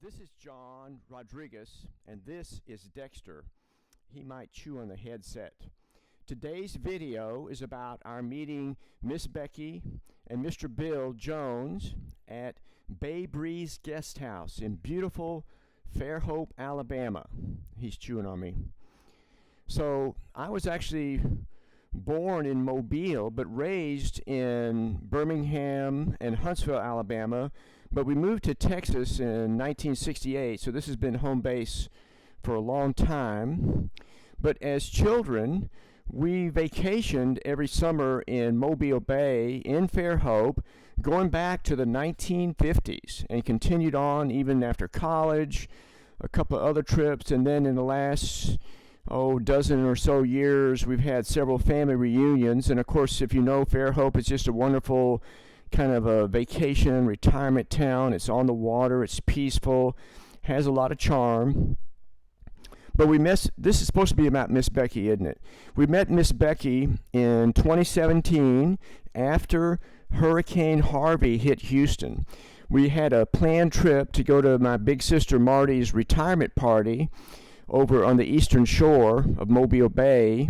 This is John Rodriguez, and this is Dexter. He might chew on the headset. Today's video is about our meeting Miss Becky and Mr. Bill Jones at Bay Breeze Guest House in beautiful Fairhope, Alabama. He's chewing on me. So I was actually born in Mobile but raised in Birmingham and Huntsville, Alabama. But we moved to Texas in 1968, so this has been home base for a long time. But as children, we vacationed every summer in Mobile Bay in Fairhope, going back to the 1950s, and continued on even after college, a couple of other trips, and then in the last dozen or so years, we've had several family reunions. And of course, if you know Fairhope, it's just a wonderful kind of a vacation retirement town. It's on the water, it's peaceful, has a lot of charm. But this is supposed to be about Miss Becky, isn't it? We met Miss Becky in 2017 after Hurricane Harvey hit Houston. We had a planned trip to go to my big sister Marty's retirement party over on the eastern shore of Mobile Bay.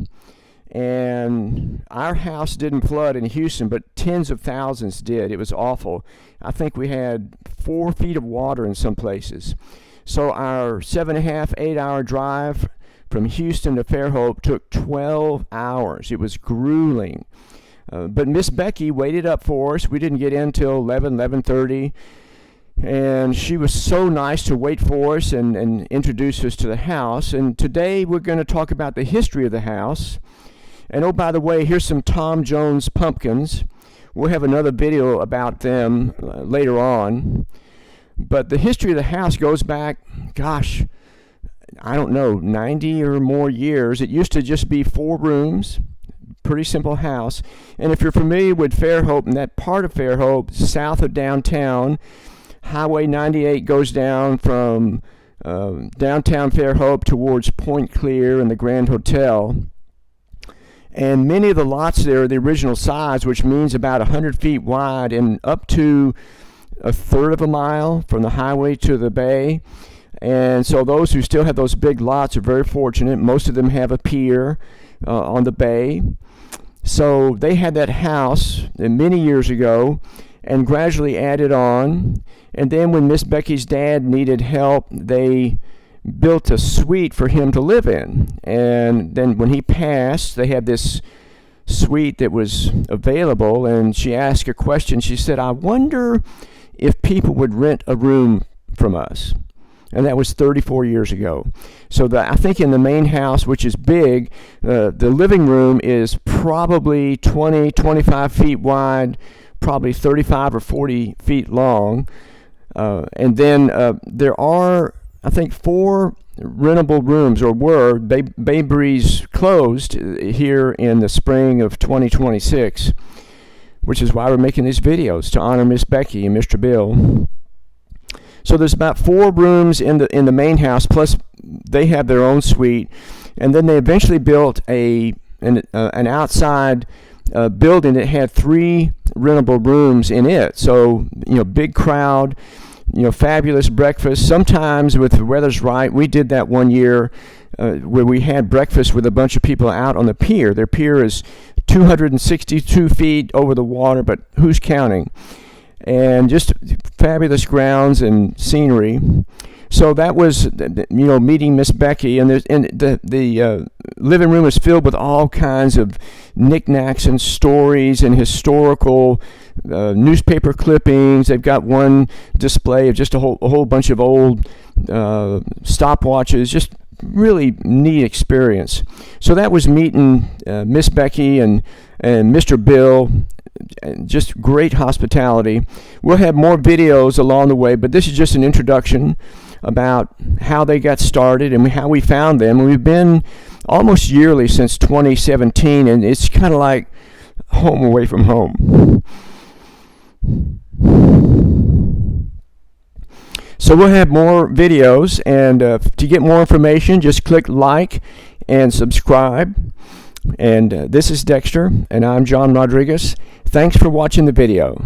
And our house didn't flood in Houston, but tens of thousands did. It was awful. I think we had 4 feet of water in some places. So our 7.5, 8-hour drive from Houston to Fairhope took 12 hours. It was grueling. But Miss Becky waited up for us. We didn't get in till 11:30. And she was so nice to wait for us and introduce us to the house. And today we're going to talk about the history of the house. And oh, by the way, here's some Tom Jones pumpkins. We'll have another video about them later on. But the history of the house goes back, gosh, I don't know, 90 or more years. It used to just be 4 rooms, pretty simple house. And if you're familiar with Fairhope and that part of Fairhope, south of downtown, Highway 98 goes down from downtown Fairhope towards Point Clear and the Grand Hotel. And many of the lots there are the original size, which means about 100 feet wide and up to a third of a mile from the highway to the bay. And so those who still have those big lots are very fortunate. Most of them have a pier on the bay. So they had that house many years ago and gradually added on. And then when Miss Becky's dad needed help, they built a suite for him to live in. And then when he passed, they had this suite that was available, and she asked a question. She said, I wonder if people would rent a room from us. And that was 34 years ago. So I think in the main house, which is big, the living room is probably 20, 25 feet wide, probably 35 or 40 feet long. And then there are, I think, 4 rentable rooms, or were. Bay Breeze closed here in the spring of 2026, which is why we're making these videos, to honor Miss Becky and Mr. Bill. So there's about 4 rooms in the main house, plus they have their own suite. And then they eventually built an outside building that had 3 rentable rooms in it. So, big crowd, fabulous breakfast. Sometimes, if the weather's right, we did that one year where we had breakfast with a bunch of people out on the pier. Their pier is 262 feet over the water, but who's counting? And just fabulous grounds and scenery. So that was, meeting Miss Becky, and the living room is filled with all kinds of knickknacks and stories and historical newspaper clippings. They've got one display of just a whole bunch of old stopwatches. Just really neat experience. So that was meeting Miss Becky and Mr. Bill. Just great hospitality. We'll have more videos along the way, but this is just an introduction about how they got started and how we found them. And we've been almost yearly since 2017, and it's kind of like home away from home. So we'll have more videos, and to get more information, just click like and subscribe. And this is Dexter, and I'm John Rodriguez. Thanks for watching the video.